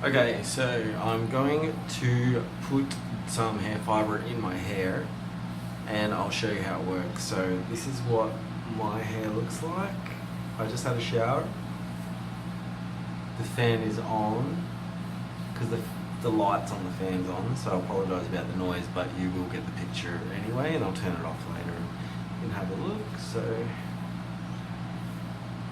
Okay, so I'm going to put some hair fibre in my hair and I'll show you how it works. So this is what my hair looks like. I just had a shower. The fan is on because the light's on, the fan's on, so I apologise about the noise, but you will get the picture anyway, and I'll turn it off later and you can have a look. So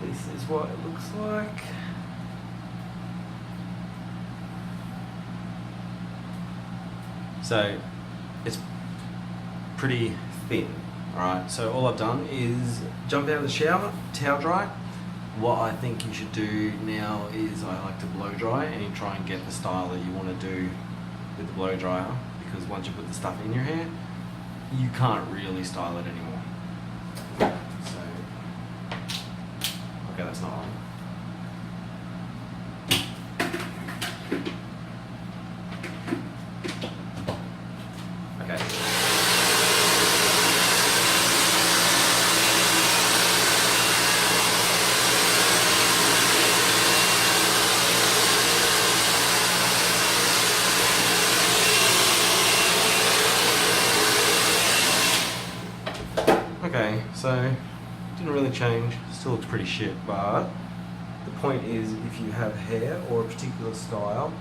this is what it looks like. So it's pretty thin, alright? So all I've done is jump out of the shower, towel dry. What I think you should do now is I like to blow dry, and you try and get the style that you want to do with the blow dryer, because once you put the stuff in your hair, you can't really style it anymore. So, okay, that's not on. Okay. Okay, so didn't really change, still looks pretty shit, but the point is, if you have hair or a particular style,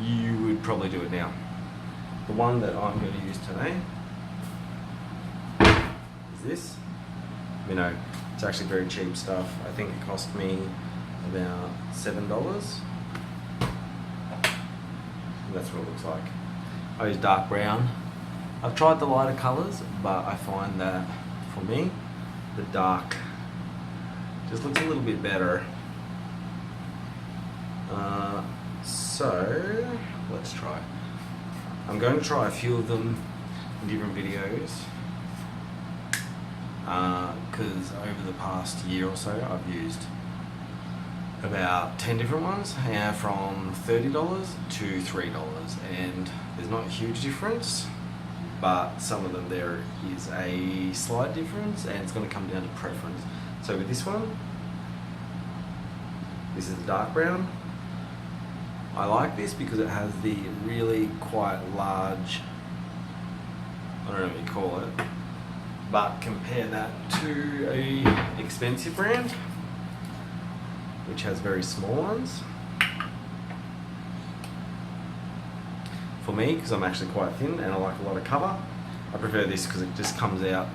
you would probably do it now. The one that I'm going to use today is this. You know, it's actually very cheap stuff. I think it cost me about $7. And that's what it looks like. I use dark brown. I've tried the lighter colours, but I find that for me, the dark just looks a little bit better. So let's try. I'm going to try a few of them in different videos, because over the past year or so I've used about 10 different ones, from $30 to $3, and there's not a huge difference, but some of them there is a slight difference, and it's going to come down to preference. So with this one, this is the dark brown. I like this because it has the really quite large, I don't know what you call it, but compare that to a expensive brand which has very small ones. For me, because I'm actually quite thin and I like a lot of cover, I prefer this because it just comes out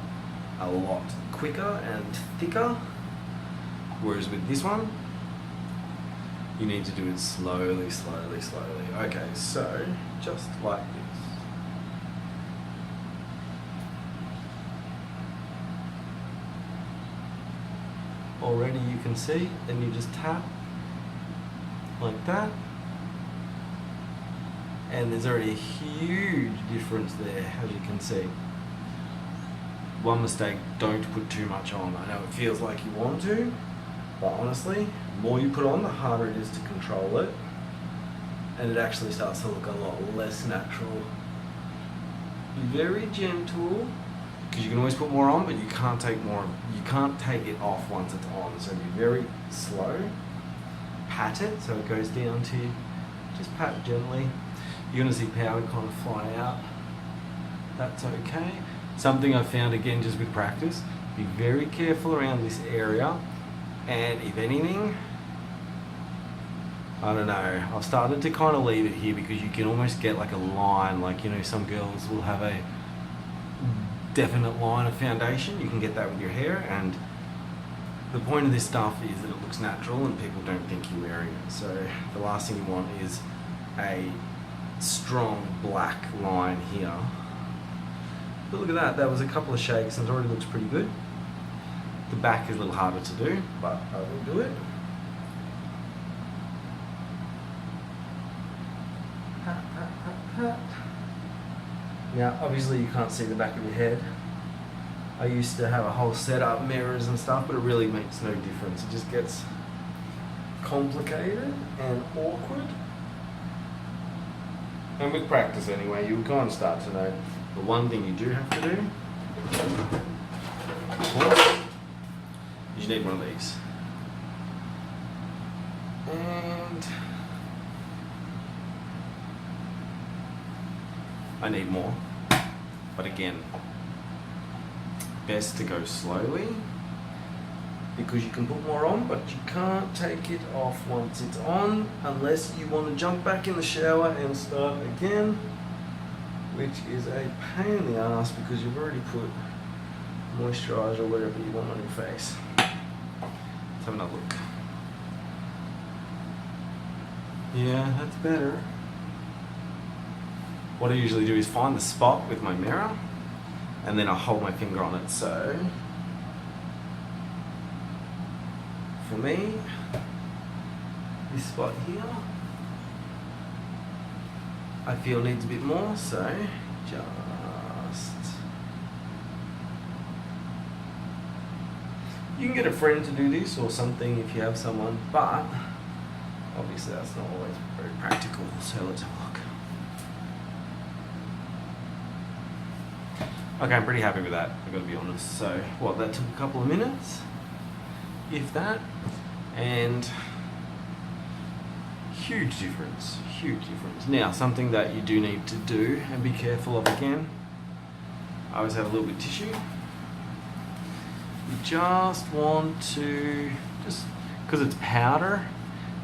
a lot quicker and thicker, whereas with this one you need to do it slowly, slowly, slowly. Okay, so just like this. Already you can see, then you just tap like that, and there's already a huge difference there, as you can see. One mistake, don't put too much on. I know it feels like you want to, but honestly, the more you put on, the harder it is to control it, and it actually starts to look a lot less natural. Be very gentle, because you can always put more on, but you can't take more. You can't take it off once it's on. So be very slow. Pat it so it goes down to you. Just pat gently. You're going to see powder kind of fly out. That's okay. Something I've found, again, just with practice, be very careful around this area. And if anything, I don't know, I've started to kind of leave it here because you can almost get like a line, like, you know, some girls will have a definite line of foundation. You can get that with your hair, and the point of this stuff is that it looks natural and people don't think you're wearing it. So the last thing you want is a strong black line here. But look at that, that was a couple of shakes and it already looks pretty good. The back is a little harder to do, but I will do it. Pat, pat, pat, pat. Now, obviously you can't see the back of your head. I used to have a whole setup, mirrors and stuff, but it really makes no difference. It just gets complicated and awkward. And with practice anyway, you'll kind of start to know. The one thing you do have to do, of course, is you need one of these. And I need more. But again, best to go slowly because you can put more on, but you can't take it off once it's on unless you want to jump back in the shower and start again, which is a pain in the ass because you've already put moisturiser or whatever you want on your face. Let's have another look. Yeah, that's better. What I usually do is find the spot with my mirror and then I hold my finger on it. So for me, this spot here I feel needs a bit more, so just, you can get a friend to do this or something if you have someone, but obviously that's not always very practical, so let's have a look. Okay, I'm pretty happy with that, I've got to be honest. So, what, that took a couple of minutes, if that, and huge difference, huge difference. Now, something that you do need to do and be careful of again, I always have a little bit of tissue. You just want to, just because it's powder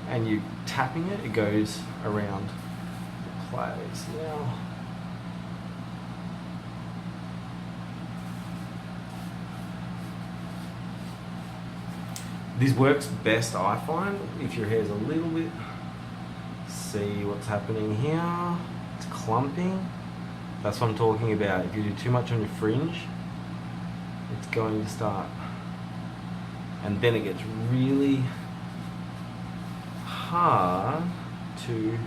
and you're tapping it, it goes around the place. Now, this works best, I find, if your hair's a little bit, see what's happening here, it's clumping. That's what I'm talking about. If you do too much on your fringe, it's going to start, and then it gets really hard to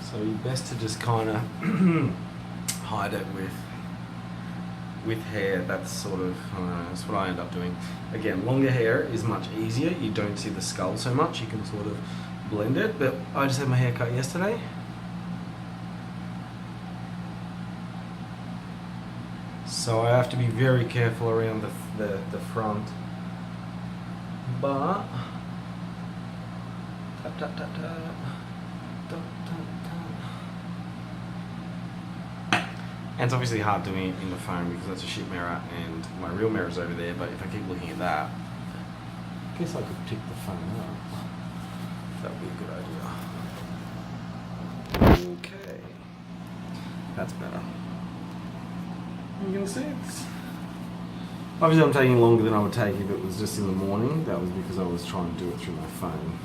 so you're best to just kind of hide it with hair. That's sort of that's what I end up doing. Again, longer hair is much easier, you don't see the skull so much, you can sort of blend it. But I just had my hair cut yesterday, so I have to be very careful around the front. But tap tap tap tap tap tap tap. And it's obviously hard doing it in the phone because that's a shit mirror and my real mirror's over there, but if I keep looking at that, I guess I could pick the phone up. That would be a good idea. Okay. That's better. You can see it's... Obviously I'm taking longer than I would take if it was just in the morning. That was because I was trying to do it through my phone.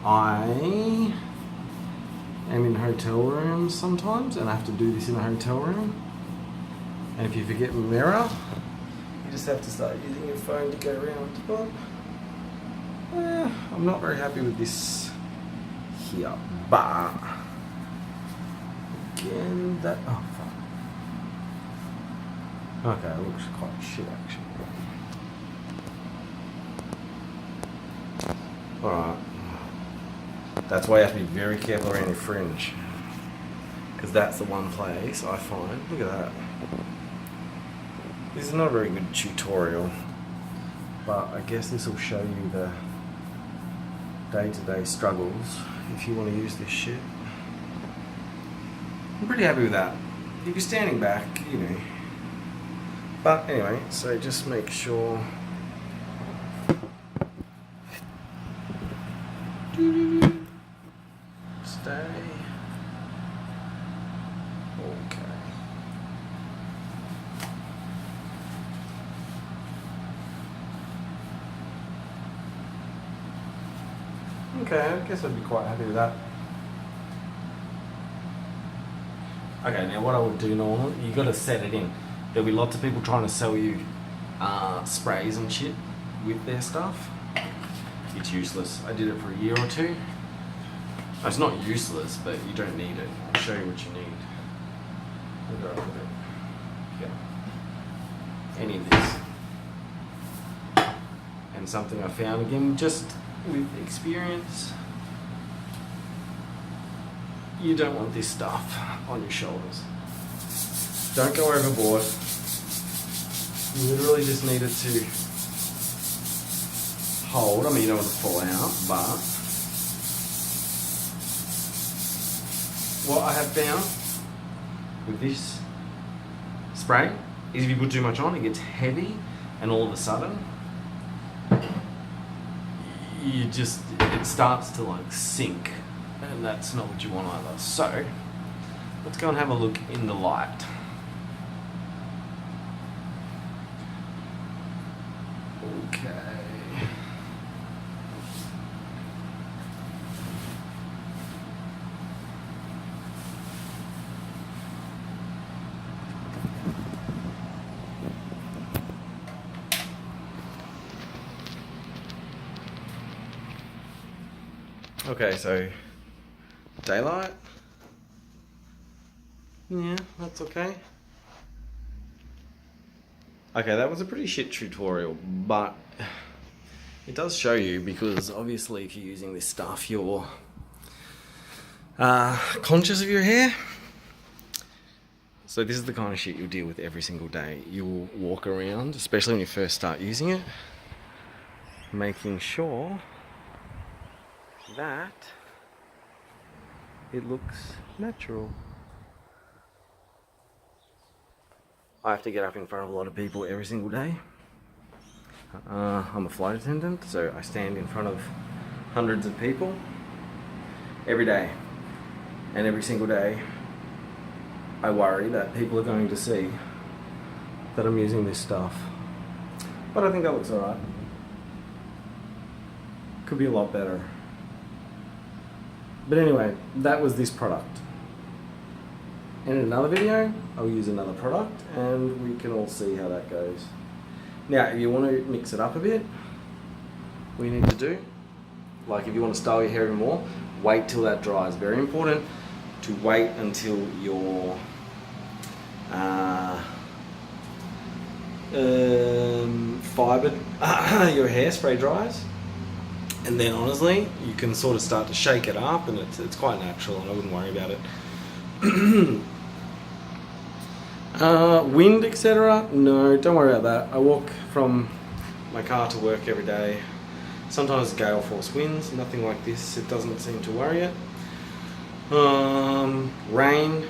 I am in hotel rooms sometimes and I have to do this in a hotel room. And if you forget a mirror, you just have to start using your phone to go around. But I'm not very happy with this here. But again, that... Oh, fuck. Okay, it looks quite shit actually. Alright. That's why you have to be very careful around your fringe. Because that's the one place I find. Look at that. This is not a very good tutorial. But I guess this will show you the day-to-day struggles if you want to use this shit. I'm pretty happy with that. If you're standing back, you know. But anyway, so just make sure. Stay. Okay. Okay, I guess I'd be quite happy with that. Okay, now what I would do normally, you got to set it in. There'll be lots of people trying to sell you sprays and shit with their stuff. It's useless. I did it for a year or two. It's not useless, but you don't need it. I'll show you what you need. Where did I put it? Yeah. Any of this. And something I found, again, just with experience, you don't want this stuff on your shoulders. Don't go overboard. You literally just need it to hold. I mean, you don't want it to fall out, but what I have found with this spray is if you put too much on, it gets heavy, and all of a sudden, it starts to like sink, and that's not what you want either. So, let's go and have a look in the light. Okay. Okay, so daylight. Yeah, that's okay. Okay, that was a pretty shit tutorial, but it does show you, because obviously if you're using this stuff, you're conscious of your hair. So this is the kind of shit you'll deal with every single day. You'll walk around, especially when you first start using it, making sure that it looks natural. I have to get up in front of a lot of people every single day. I'm a flight attendant, so I stand in front of hundreds of people every day. And every single day, I worry that people are going to see that I'm using this stuff. But I think that looks alright. Could be a lot better. But anyway, that was this product. In another video, I'll use another product and we can all see how that goes. Now, if you want to mix it up a bit, what you need to do, like if you want to style your hair even more, wait till that dries. Very important to wait until your fibered your hairspray dries. And then honestly, you can sort of start to shake it up, and it's quite natural, and I wouldn't worry about it. Wind, etc. No, don't worry about that. I walk from my car to work every day. Sometimes gale force winds, nothing like this. It doesn't seem to worry it. Rain.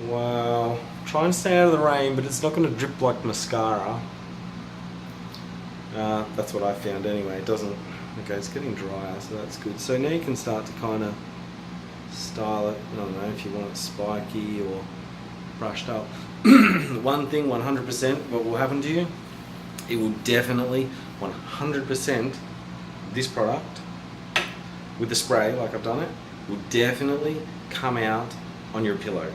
Well, try and stay out of the rain, but it's not going to drip like mascara. That's what I found anyway. It doesn't. Okay, it's getting drier, so that's good. So now you can start to kind of style it. I don't know if you want it spiky or brushed up. One thing, 100%, what will happen to you? It will definitely, 100%, this product with the spray, like I've done it, will definitely come out on your pillow.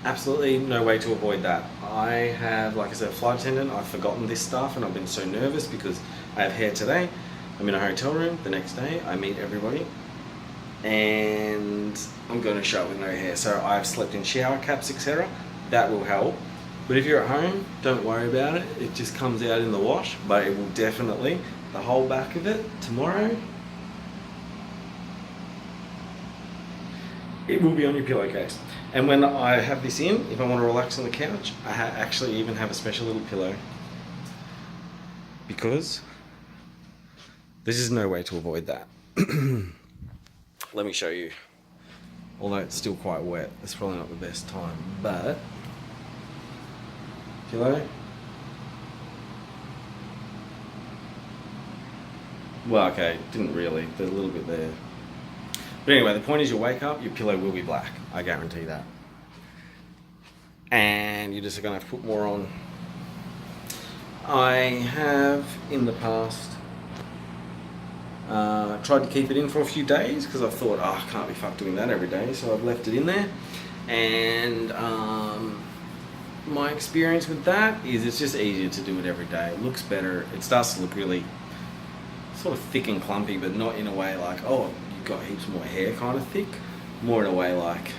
Absolutely no way to avoid that. I have, like I said, a flight attendant. I've forgotten this stuff, and I've been so nervous because I have hair today. I'm in a hotel room. The next day, I meet everybody, and I'm going to show up with no hair. So I've slept in shower caps, etc. That will help. But if you're at home, don't worry about it. It just comes out in the wash, but it will definitely, the whole back of it, tomorrow, it will be on your pillowcase. And when I have this in, if I want to relax on the couch, I actually even have a special little pillow. Because this is no way to avoid that. Let me show you. Although it's still quite wet, it's probably not the best time, but pillow. Well, okay, didn't really. There's a little bit there. But anyway, the point is you wake up, your pillow will be black. I guarantee that. And you're just going to have to put more on. I have, in the past, tried to keep it in for a few days because I thought, oh, I can't be fucked doing that every day. So I've left it in there. And my experience with that is it's just easier to do it every day. It looks better. It starts to look really sort of thick and clumpy, but not in a way like, oh, you've got heaps more hair kind of thick. More in a way like